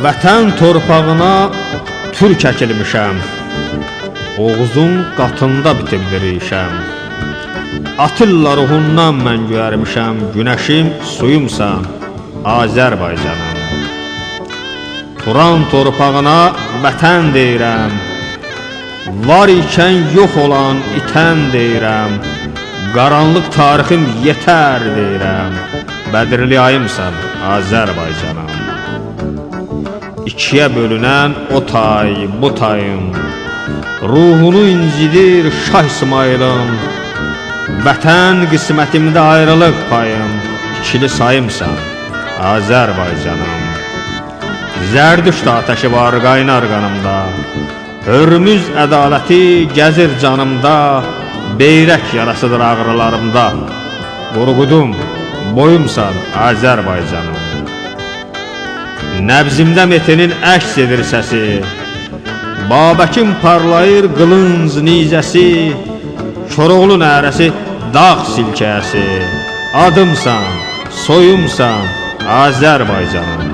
Vətən torpağına türk əkilmişəm, Oğuzun qatında bitirdirişəm. Atilla ruhundan mən göyərmişəm, Günəşim, suyumsan, Azərbaycanım. Turan torpağına vətən deyirəm, var ikən yox olan itən deyirəm. Qaranlıq tarixim yetər deyirəm, Bədirli ayımsan, Azərbaycanım. İkiyə bölünən o tay, bu tayım, ruhunu incidir Şah İsmail'ın. Vətən qismətimdə ayrılıq payım, İkili sayımsan, Azərbaycanım. Zərdüşt ateşi var qaynar qanımda, Hörmüz ədaləti gəzir canımda, Beyrək yarasıdır ağrılarımda. Qorqudum, boyumsan, Azərbaycanım. Nəbzimdə metinin əks edir səsi, Babəkin parlayır qılınc nizəsi, Koroğlu nərəsi dağ silkəsi. Adımsan, soyumsan, Azərbaycanım.